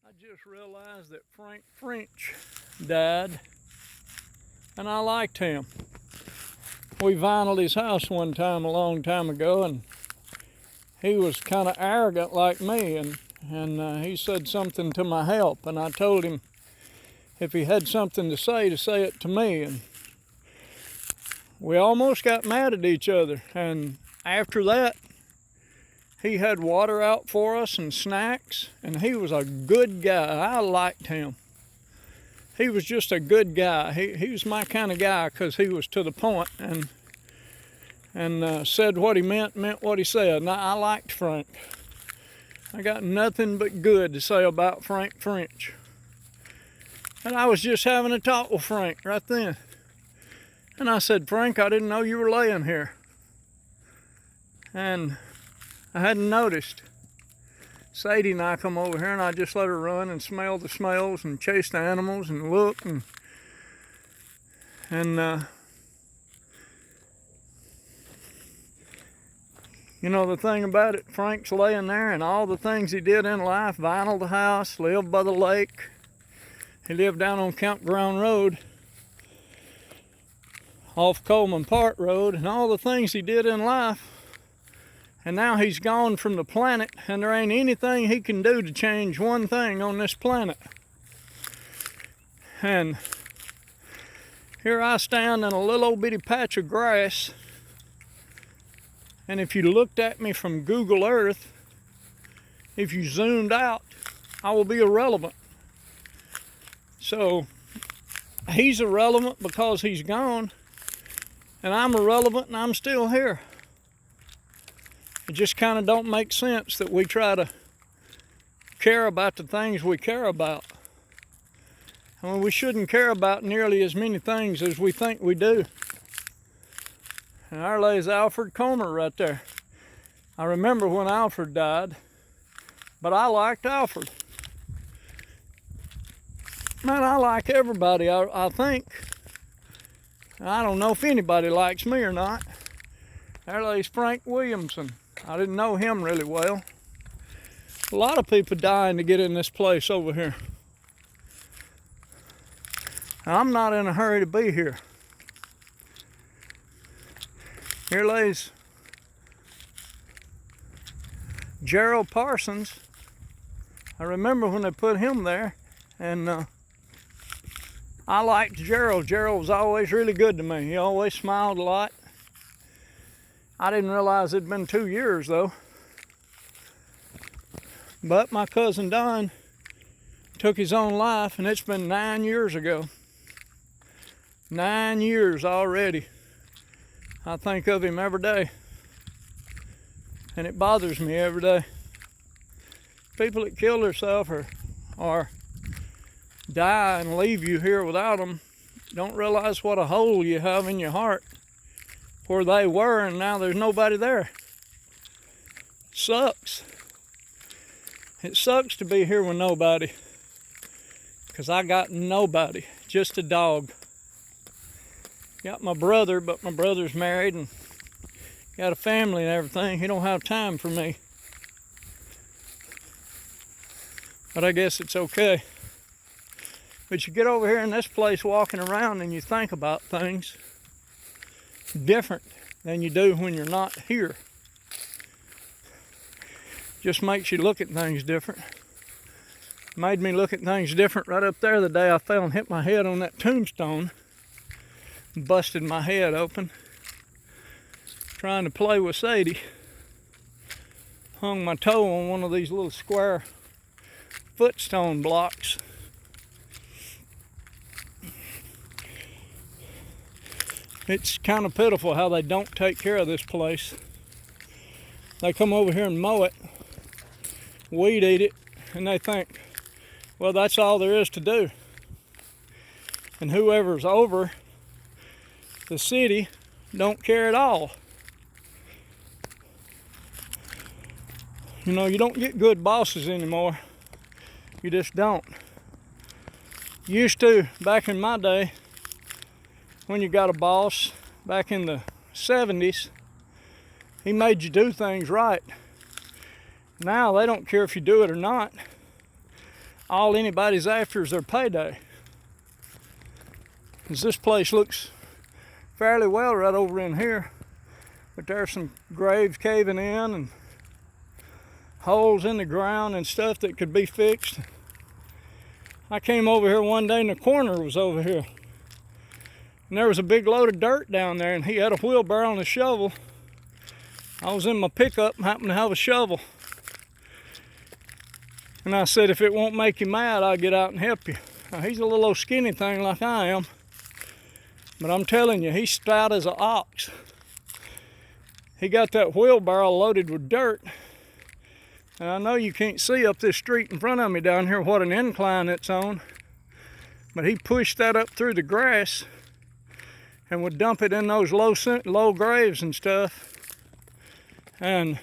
I just realized that Frank French died, and I liked him. We vinyled his house one time a long time ago, and he was kind of arrogant like me, and he said something to my help, and I told him if he had something to say it to me, and we almost got mad at each other. And after that, he had water out for us and snacks, and he was a good guy. I liked him. He was just a good guy. He was my kind of guy because he was to the point and said what he meant what he said. And I liked Frank. I got nothing but good to say about Frank French. And I was just having a talk with Frank right then. And I said, Frank, I didn't know you were laying here. And I hadn't noticed. Sadie and I come over here, and I just let her run and smell the smells and chase the animals and look and you know the thing about it, Frank's laying there, and all the things he did in life: vinyl the house, lived by the lake. He lived down on Campground Road, off Coleman Park Road, and all the things he did in life. And now he's gone from the planet, and there ain't anything he can do to change one thing on this planet. And here I stand in a little old bitty patch of grass, and if you looked at me from Google Earth, if you zoomed out, I will be irrelevant. So he's irrelevant because he's gone, and I'm irrelevant and I'm still here. It just kind of don't make sense that we try to care about the things we care about. I mean, we shouldn't care about nearly as many things as we think we do. And there lays Alfred Comer right there. I remember when Alfred died, but I liked Alfred. Man, I like everybody, I think. I don't know if anybody likes me or not. There lays Frank Williamson. I didn't know him really well. A lot of people dying to get in this place over here. I'm not in a hurry to be here. Here lays Gerald Parsons. I remember when they put him there, and I liked Gerald. Gerald was always really good to me. He always smiled a lot. I didn't realize it'd been 2 years though. But my cousin Don took his own life, and it's been 9 years ago. 9 years already. I think of him every day, and it bothers me every day. People that kill themselves or die and leave you here without them don't realize what a hole you have in your heart where they were, and now there's nobody there. Sucks. It sucks to be here with nobody, because I got nobody, just a dog. Got my brother, but my brother's married and got a family and everything. He don't have time for me. But I guess it's okay. But you get over here in this place walking around, and you think about things different than you do when you're not here. Just makes you look at things different. Made me look at things different right up there the day I fell and hit my head on that tombstone. Busted my head open trying to play with Sadie. Hung my toe on one of these little square footstone blocks. It's kind of pitiful how they don't take care of this place. They come over here and mow it, weed eat it, and they think, well, that's all there is to do. And whoever's over the city don't care at all. You know, you don't get good bosses anymore. You just don't. Used to, back in my day, when you got a boss back in the 70s, he made you do things right. Now they don't care if you do it or not. all anybody's after is their payday. Because this place looks fairly well right over in here, but there's some graves caving in and holes in the ground and stuff that could be fixed. I came over here one day and the coroner was over here, and there was a big load of dirt down there, and he had a wheelbarrow and a shovel. I was in my pickup and happened to have a shovel. And I said, if it won't make you mad, I'll get out and help you. Now, he's a little old skinny thing like I am, but I'm telling you, he's stout as an ox. He got that wheelbarrow loaded with dirt. And I know you can't see up this street in front of me down here what an incline it's on, but he pushed that up through the grass and would dump it in those low graves and stuff. And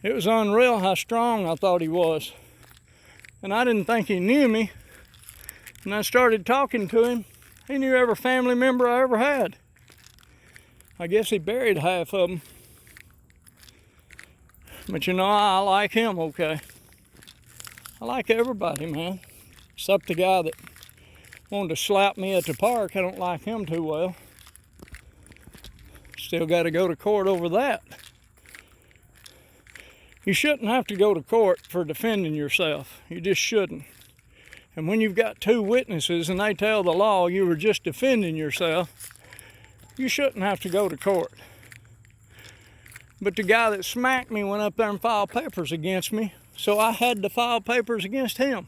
it was unreal how strong I thought he was. And I didn't think he knew me. And I started talking to him. He knew every family member I ever had. I guess he buried half of them. But you know, I like him okay. I like everybody, man. Except the guy that wanted to slap me at the park. I don't like him too well. Still got to go to court over that. You shouldn't have to go to court for defending yourself. You just shouldn't. And when you've got two witnesses and they tell the law you were just defending yourself, you shouldn't have to go to court. But the guy that smacked me went up there and filed papers against me, so I had to file papers against him.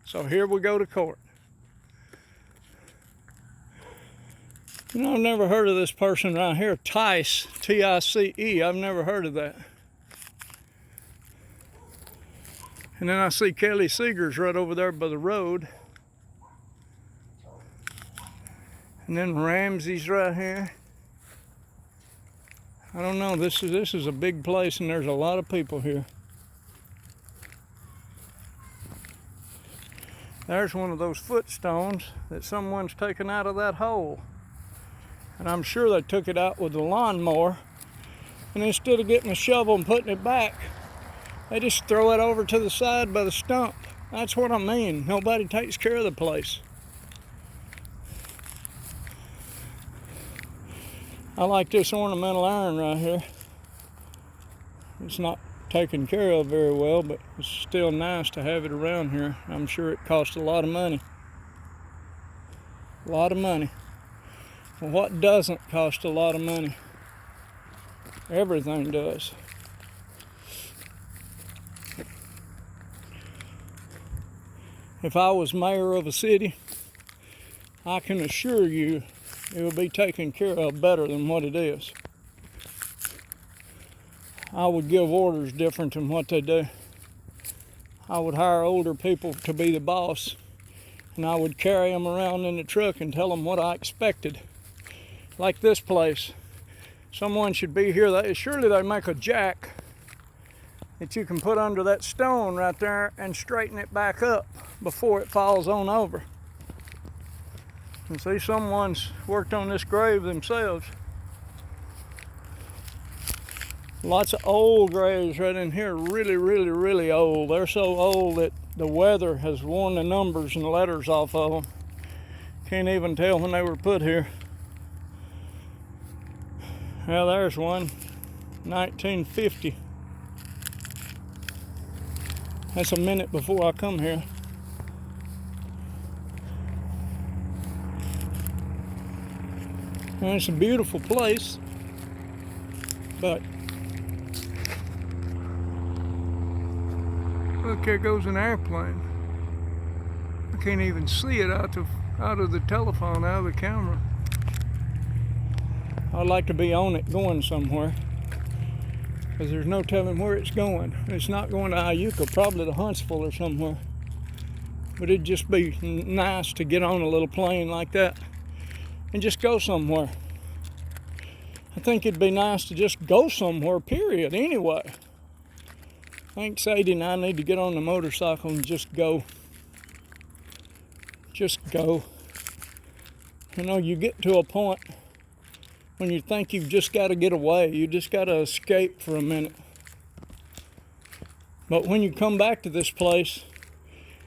So here we go to court. You know, I've never heard of this person right here, Tice, T-I-C-E. I've never heard of that. And then I see Kelly Seegers right over there by the road. And then Ramsey's right here. I don't know, this is a big place and there's a lot of people here. There's one of those footstones that someone's taken out of that hole. And I'm sure they took it out with a lawnmower. And instead of getting a shovel and putting it back, they just throw it over to the side by the stump. That's what I mean. Nobody takes care of the place. I like this ornamental iron right here. It's not taken care of very well, but it's still nice to have it around here. I'm sure it costs a lot of money. A lot of money. Well, what doesn't cost a lot of money? Everything does. If I was mayor of a city, I can assure you it will be taken care of better than what it is. I would give orders different than what they do. I would hire older people to be the boss, and I would carry them around in the truck and tell them what I expected. Like this place, someone should be here. Surely they make a jack that you can put under that stone right there and straighten it back up before it falls on over. And see, someone's worked on this grave themselves. Lots of old graves right in here, really, really, really old. They're so old that the weather has worn the numbers and the letters off of them. Can't even tell when they were put here. Well, there's one, 1950. That's a minute before I come here. And it's a beautiful place, but look, there goes an airplane. I can't even see it out of the telephone, out of the camera. I'd like to be on it going somewhere, because there's no telling where it's going. It's not going to Iuka, probably to Huntsville or somewhere. But it'd just be nice to get on a little plane like that and just go somewhere. I think it'd be nice to just go somewhere, period, anyway. I think Sadie and I need to get on the motorcycle and just go. Just go. You know, you get to a point when you think you've just got to get away. You just got to escape for a minute. But when you come back to this place,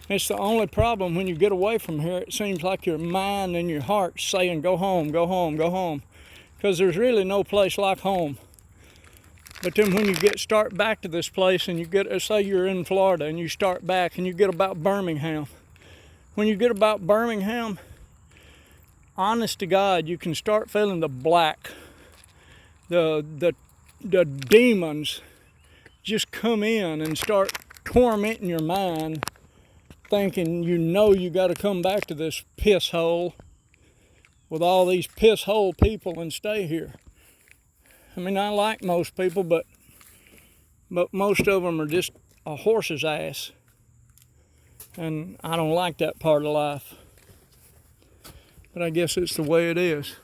It's the only problem when you get away from here. It seems like your mind and your heart's saying, go home, go home, go home. Because there's really no place like home. But then when you start back to this place and you get, say you're in Florida and you start back and you get about Birmingham. When you get about Birmingham, honest to God, you can start feeling the black. The demons just come in and start tormenting your mind, thinking you got to come back to this piss hole with all these piss hole people and stay here. I mean, I like most people, but most of them are just a horse's ass. And I don't like that part of life. But I guess it's the way it is.